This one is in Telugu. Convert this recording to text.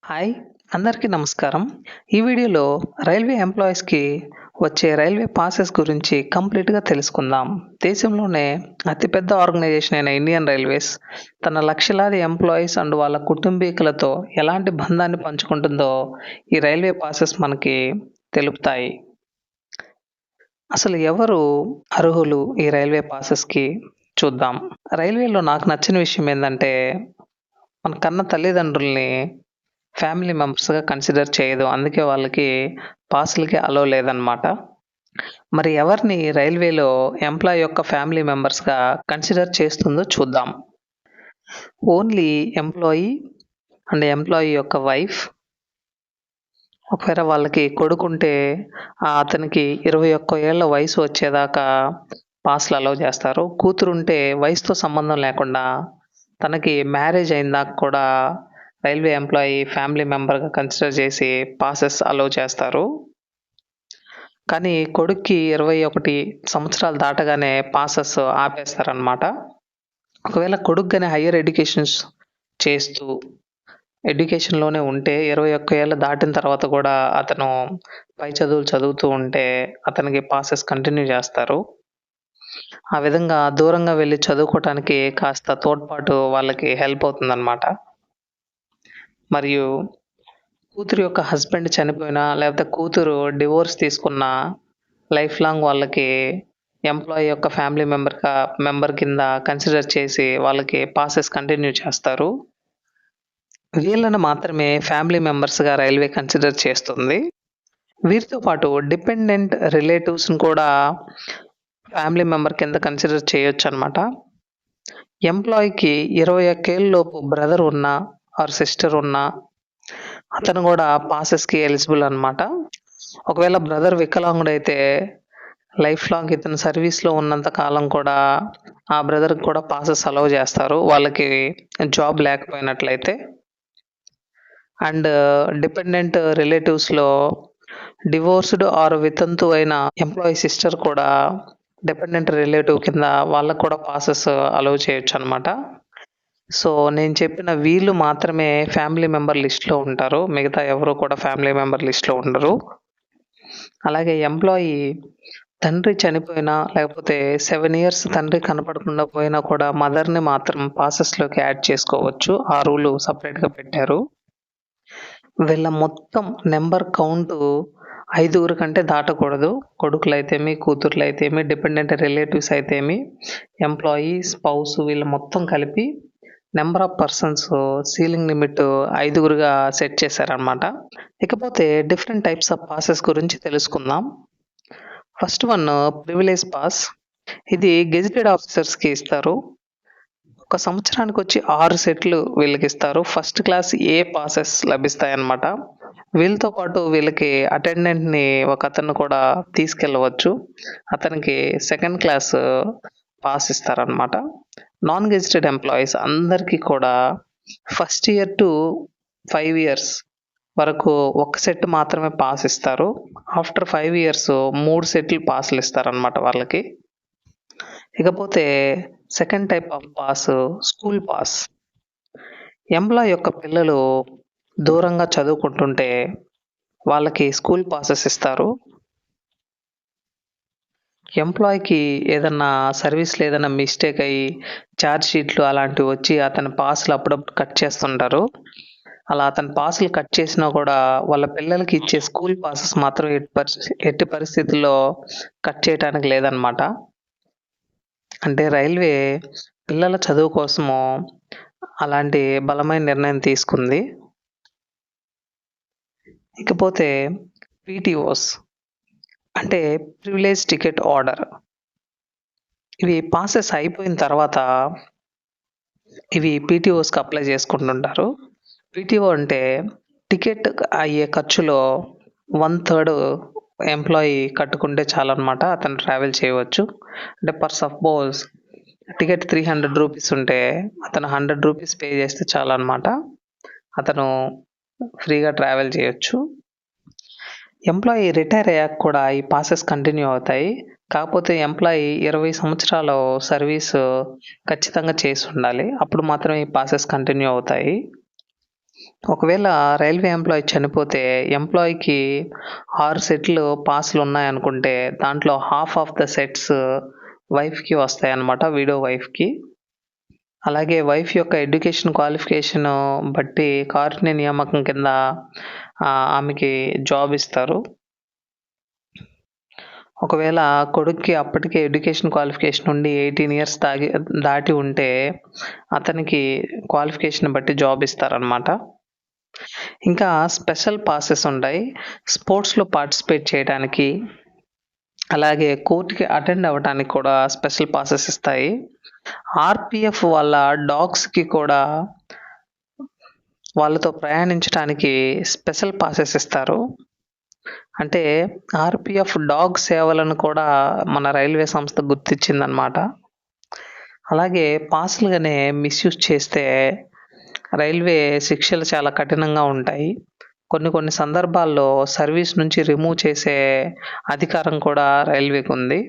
హాయ్! అందరికీ నమస్కారం. ఈ వీడియోలో రైల్వే ఎంప్లాయీస్‌కి వచ్చే రైల్వే పాసెస్ గురించి కంప్లీట్‌గా తెలుసుకుందాం. దేశంలోనే అతిపెద్ద ఆర్గనైజేషన్ అయిన ఇండియన్ రైల్వేస్ తన లక్షలాది ఎంప్లాయీస్ అండ్ వాళ్ళ కుటుంబీకులతో ఎలాంటి బంధాన్ని పంచుకుంటుందో ఈ రైల్వే పాసెస్ మనకి తెలుపుతాయి. అసలు ఎవరు అర్హులు ఈ రైల్వే పాసెస్‌కి చూద్దాం. రైల్వేలో నాకు నచ్చిన విషయం ఏందంటే, మన కన్న తల్లిదండ్రుల్ని ఫ్యామిలీ మెంబర్స్‌గా కన్సిడర్ చేయదు. అందుకే వాళ్ళకి పాస్‌లకి అలో లేదనమాట. మరి ఎవరిని రైల్వేలో ఎంప్లాయీ యొక్క ఫ్యామిలీ మెంబర్స్‌గా కన్సిడర్ చేస్తుందో చూద్దాం. ఓన్లీ ఎంప్లాయీ అండ్ ఎంప్లాయీ యొక్క వైఫ్. ఒకవేళ వాళ్ళకి కొడుకుంటే అతనికి 21 ఏళ్ల వయసు వచ్చేదాకా పాస్‌లు అలౌ చేస్తారు. కూతురుంటే వయసుతో సంబంధం లేకుండా తనకి మ్యారేజ్ అయిన దాకా కూడా రైల్వే ఎంప్లాయీ ఫ్యామిలీ మెంబర్‌గా కన్సిడర్ చేసి పాసెస్ అలౌ చేస్తారు. కానీ కొడుక్కి 21 సంవత్సరాలు దాటగానే పాసెస్ ఆపేస్తారనమాట. ఒకవేళ కొడుకు గాని హైయర్ ఎడ్యుకేషన్స్ చేస్తూ ఎడ్యుకేషన్‌లోనే ఉంటే 21 ఏళ్ళు దాటిన తర్వాత కూడా అతను పై చదువులు చదువుతూ ఉంటే అతనికి పాసెస్ కంటిన్యూ చేస్తారు. ఆ విధంగా దూరంగా వెళ్లి చదువుకోవటానికి కాస్త తోడ్పాటు వాళ్ళకి హెల్ప్ అవుతుందనమాట. మరియు కూతురు యొక్క హస్బెండ్ చనిపోయినా, లేకపోతే కూతురు డివోర్స్ తీసుకున్నా, లైఫ్ లాంగ్ వాళ్ళకి ఎంప్లాయీ యొక్క ఫ్యామిలీ మెంబర్ కింద కన్సిడర్ చేసి వాళ్ళకి పాసెస్ కంటిన్యూ చేస్తారు. వీళ్ళని మాత్రమే ఫ్యామిలీ మెంబర్స్‌గా రైల్వే కన్సిడర్ చేస్తుంది. వీరితో పాటు డిపెండెంట్ రిలేటివ్స్‌ని కూడా ఫ్యామిలీ మెంబర్ కింద కన్సిడర్ చేయొచ్చనమాట. ఎంప్లాయీకి 21 ఏళ్ల లోపు బ్రదర్ ఉన్నా ఆర్ సిస్టర్ ఉన్నా అతను కూడా పాసెస్‌కి ఎలిజిబుల్ అనమాట. ఒకవేళ బ్రదర్ వికలాంగుడైతే లైఫ్ లాంగ్ ఇతను సర్వీస్‌లో ఉన్నంత కాలం కూడా ఆ బ్రదర్‌కి కూడా పాసెస్ అలౌ చేస్తారు. వాళ్ళకి జాబ్ లేకపోయినట్లయితే. అండ్ డిపెండెంట్ రిలేటివ్స్‌లో డివోర్స్‌డ్ ఆర్ వితంతు అయిన ఎంప్లాయీ సిస్టర్ కూడా డిపెండెంట్ రిలేటివ్ కింద వాళ్ళకి కూడా పాసెస్ అలౌ చేయొచ్చనమాట. సో, నేను చెప్పిన వీళ్ళు మాత్రమే ఫ్యామిలీ మెంబర్ లిస్ట్‌లో ఉంటారు. మిగతా ఎవరు కూడా ఫ్యామిలీ మెంబర్ లిస్ట్‌లో ఉండరు. అలాగే ఎంప్లాయీ తండ్రి చనిపోయినా, లేకపోతే 7 ఇయర్స్ తండ్రి కనపడకుండా పోయినా కూడా మదర్‌ని మాత్రం పాసెస్‌లోకి యాడ్ చేసుకోవచ్చు. ఆ రూలు సెపరేట్‌గా పెట్టారు. వీళ్ళ మొత్తం నంబర్ కౌంటు 5 కంటే దాటకూడదు. కొడుకులైతేమి, కూతుర్లైతేమి, డిపెండెంట్ రిలేటివ్స్ అయితేమి, ఎంప్లాయీ, స్పౌస్ వీళ్ళు మొత్తం కలిపి number of persons ceiling limit 5గా సెట్ చేశారనమాట. ఇకపోతే డిఫరెంట్ టైప్స్ ఆఫ్ పాసెస్ గురించి తెలుసుకుందాం. First one privilege pass. ఇది గెజిటెడ్ ఆఫీసర్స్‌కి ఇస్తారు. ఒక సంవత్సరానికొచ్చి 6 సెట్లు వీళ్ళకిస్తారు. ఫస్ట్ క్లాస్ ఏ పాసెస్ లభిస్తాయన్నమాట. వీళ్ళతో పాటు వీళ్ళకి అటెండెంట్‌ని ఒకతను కూడా తీసుకెళ్ళవచ్చు. అతనికి సెకండ్ క్లాస్ పాస్ ఇస్తారనమాట. నాన్ గెజిటెడ్ ఎంప్లాయీస్ అందరికీ కూడా ఫస్ట్ ఇయర్ టు 5 ఇయర్స్ వరకు ఒక సెట్ మాత్రమే పాస్ ఇస్తారు. ఆఫ్టర్ 5 ఇయర్స్ 3 సెట్లు పాస్‌లు ఇస్తారనమాట వాళ్ళకి. ఇకపోతే second type of pass school pass. Employee యొక్క పిల్లలు దూరంగా చదువుకుంటుంటే వాళ్ళకి స్కూల్ పాసెస్ ఇస్తారు. ఎంప్లాయీకి ఏదన్నా సర్వీస్‌లో ఏదన్నా మిస్టేక్ అయ్యి చార్జ్ షీట్లు అలాంటివి వచ్చి అతని పాస్‌లు అప్పుడప్పుడు కట్ చేస్తుంటారు. అలా అతను పాస్‌లు కట్ చేసినా కూడా వాళ్ళ పిల్లలకి ఇచ్చే స్కూల్ పాసెస్ మాత్రం ఎట్టి పరిస్థితుల్లో కట్ చేయటానికి లేదనమాట. అంటే రైల్వే పిల్లల చదువు కోసము అలాంటి బలమైన నిర్ణయం తీసుకుంది. ఇకపోతే పీటీఓస్ అంటే ప్రివిలేజ్ టికెట్ ఆర్డర్. ఇవి పాసెస్ అయిపోయిన తర్వాత ఇవి పీటీఓస్‌కి అప్లై చేసుకుంటుంటారు. పీటీఓ అంటే టికెట్ అయ్యే ఖర్చులో 1/3 ఎంప్లాయీ కట్టుకుంటే చాలనమాట. అతను ట్రావెల్ చేయవచ్చు. అంటే సపోజ్ టికెట్ ₹300 ఉంటే అతను ₹100 పే చేస్తే చాలనమాట. అతను ఫ్రీగా ట్రావెల్ చేయొచ్చు. ఎంప్లాయీ రిటైర్ అయ్యాక కూడా ఈ పాసెస్ కంటిన్యూ అవుతాయి. కాకపోతే ఎంప్లాయీ 20 సంవత్సరాలు సర్వీసు ఖచ్చితంగా చేసుండాలి. అప్పుడు మాత్రమే ఈ పాసెస్ కంటిన్యూ అవుతాయి. ఒకవేళ రైల్వే ఎంప్లాయీ చనిపోతే ఎంప్లాయీకి 6 సెట్లు పాస్‌లు ఉన్నాయనుకుంటే దాంట్లో హాఫ్ ఆఫ్ ద సెట్స్ వైఫ్‌కి వస్తాయన్నమాట. విడో వైఫ్‌కి. అలాగే వైఫ్ యొక్క ఎడ్యుకేషన్ క్వాలిఫికేషను బట్టి కారుణ్య నియామకం కింద ఆమెకి జాబ్ ఇస్తారు. ఒకవేళ కొడుక్కి అప్పటికే ఎడ్యుకేషన్ క్వాలిఫికేషన్ ఉండి 18 ఇయర్స్ దాటి ఉంటే అతనికి క్వాలిఫికేషన్ బట్టి జాబ్ ఇస్తారనమాట. ఇంకా స్పెషల్ పాసెస్ ఉంటాయి. స్పోర్ట్స్‌లో పార్టిసిపేట్ చేయడానికి, అలాగే కోర్ట్‌కి అటెండ్ అవ్వటానికి కూడా స్పెషల్ పాసెస్ ఇస్తాయి. ఆర్‌పీఎఫ్ వాళ్ళ డాగ్స్‌కి కూడా వాళ్ళతో ప్రయాణించటానికి స్పెషల్ పాసెస్ ఇస్తారు. అంటే ఆర్‌పీఎఫ్ డాగ్ సేవలను కూడా మన రైల్వే సంస్థ గుర్తించిందనమాట. అలాగే పాస్‌లుగానే మిస్‌యూజ్ చేస్తే రైల్వే శిక్షలు చాలా కఠినంగా ఉంటాయి. కొన్ని సందర్భాల్లో సర్వీస్ నుంచి రిమూవ్ చేసే అధికారం కూడా రైల్వేకుంది.